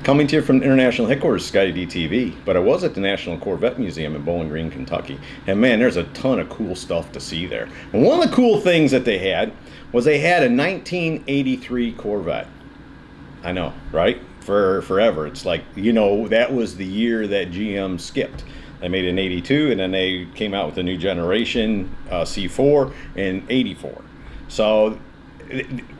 Coming to you from the international headquarters, ScottieDTV, but I was at the National Corvette Museum in Bowling Green, Kentucky. And man, there's a ton of cool stuff to see there. And one of the cool things that they had was they had a 1983 Corvette. I know, right? For forever. It's like, you know, that was the year that GM skipped. They made it in 82, and then they came out with a new generation C4 in 84. So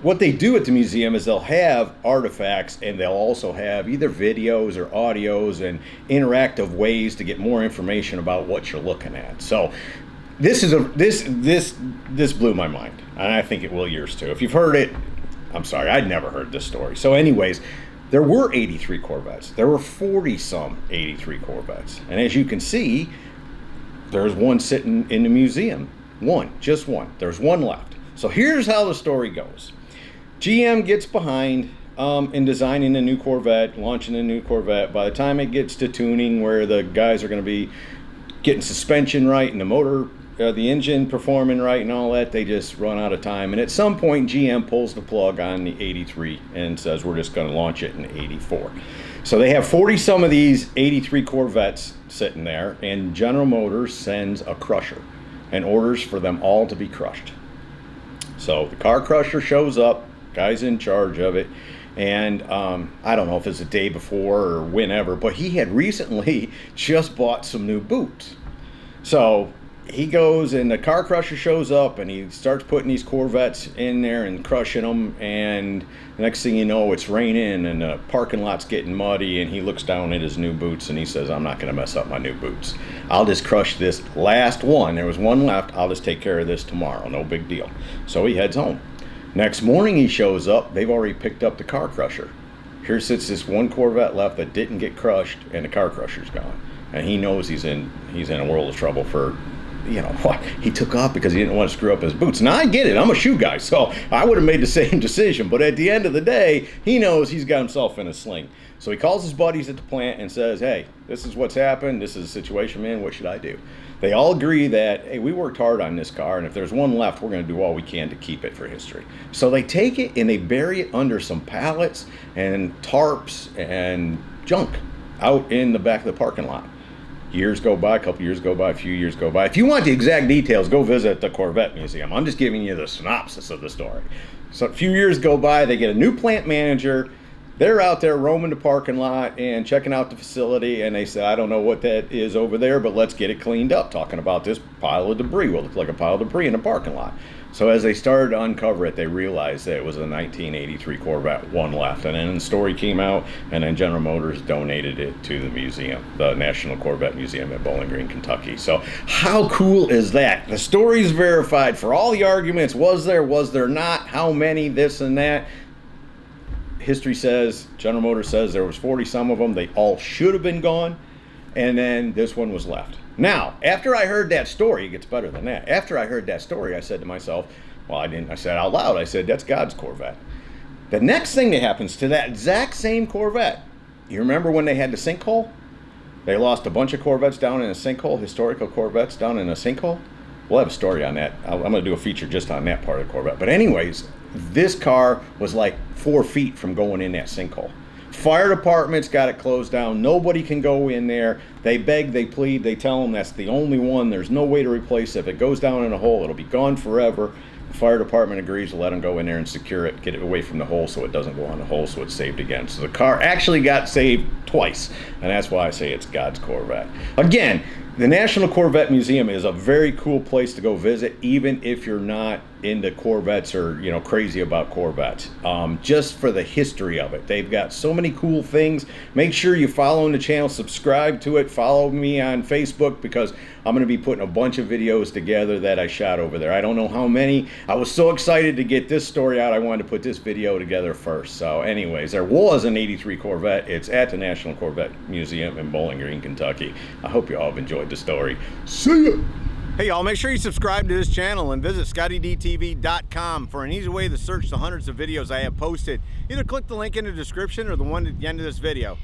what they do at the museum is they'll have artifacts, and they'll also have either videos or audios and interactive ways to get more information about what you're looking at. So this blew my mind, and I think it will yours too. If you've heard it, I'm sorry, I'd never heard this story. So anyways, there were 83 Corvettes. There were 40-some 83 Corvettes. And as you can see, there's one sitting in the museum. Just one. There's one left. So here's how the story goes. GM gets behind in designing a new Corvette, launching a new Corvette. By the time it gets to tuning, where the guys are going to be getting suspension right and the motor, the engine performing right and all that, they just run out of time. And at some point, GM pulls the plug on the 83 and says, we're just going to launch it in 84. So they have 40-some of these 83 Corvettes sitting there, and General Motors sends a crusher and orders for them all to be crushed. So the car crusher shows up, guy's in charge of it, and I don't know if it's the day before or whenever, but he had recently just bought some new boots. So he goes, and the car crusher shows up, and he starts putting these Corvettes in there and crushing them, and the next thing you know, it's raining, and the parking lot's getting muddy, and he looks down at his new boots, and he says, I'm not going to mess up my new boots. I'll just crush this last one. There was one left. I'll just take care of this tomorrow. No big deal. So he heads home. Next morning he shows up. They've already picked up the car crusher. Here sits this one Corvette left that didn't get crushed, and the car crusher's gone. And he knows he's in a world of trouble for, you know what, he took off because he didn't want to screw up his boots. Now I get it, I'm a shoe guy, so I would have made the same decision, but at the end of the day, he knows he's got himself in a sling. So he calls his buddies at the plant and says, hey, this is what's happened, this is the situation, man, what should I do? They all agree that, hey, we worked hard on this car, and if there's one left, we're going to do all we can to keep it for history. So they take it and they bury it under some pallets and tarps and junk out in the back of the parking lot. Years go by, a couple years go by, a few years go by. If you want the exact details, go visit the Corvette Museum. I'm just giving you the synopsis of the story. So a few years go by, they get a new plant manager. They're out there roaming the parking lot and checking out the facility, and they say, I don't know what that is over there, but let's get it cleaned up. Talking about this pile of debris. Well, it looked like a pile of debris in the parking lot. So as they started to uncover it, they realized that it was a 1983 Corvette, one left. And then the story came out, and then General Motors donated it to the museum, the National Corvette Museum at Bowling Green, Kentucky. So how cool is that? The story's verified for all the arguments. Was there not? How many? This and that. History says, General Motors says there was 40-some of them. They all should have been gone. And then this one was left. Now, after I heard that story, it gets better than that. After I heard that story, I said to myself, well, I said out loud, I said, that's God's Corvette. The next thing that happens to that exact same Corvette, you remember when they had the sinkhole? They lost a bunch of Corvettes down in a sinkhole, historical Corvettes down in a sinkhole. We'll have a story on that. I'm going to do a feature just on that part of the Corvette. But anyways, this car was like 4 feet from going in that sinkhole. Fire department's got it closed down. Nobody can go in there. They beg, they plead, they tell them that's the only one. There's no way to replace it. If it goes down in a hole, it'll be gone forever. The fire department agrees to let them go in there and secure it, get it away from the hole so it doesn't go on the hole, so it's saved again. So the car actually got saved twice, and that's why I say it's God's Corvette. Again, the National Corvette Museum is a very cool place to go visit, even if you're not into Corvettes or, you know, crazy about Corvettes. Just for the history of it. They've got so many cool things. Make sure you follow the channel, subscribe to it, follow me on Facebook, because I'm going to be putting a bunch of videos together that I shot over there. I don't know how many. I was so excited to get this story out, I wanted to put this video together first. So anyways, there was an 83 Corvette. It's at the National Corvette Museum in Bowling Green, Kentucky. I hope you all have enjoyed the story. See ya! Hey y'all, make sure you subscribe to this channel and visit ScottieDTV.com for an easy way to search the hundreds of videos I have posted. Either click the link in the description or the one at the end of this video.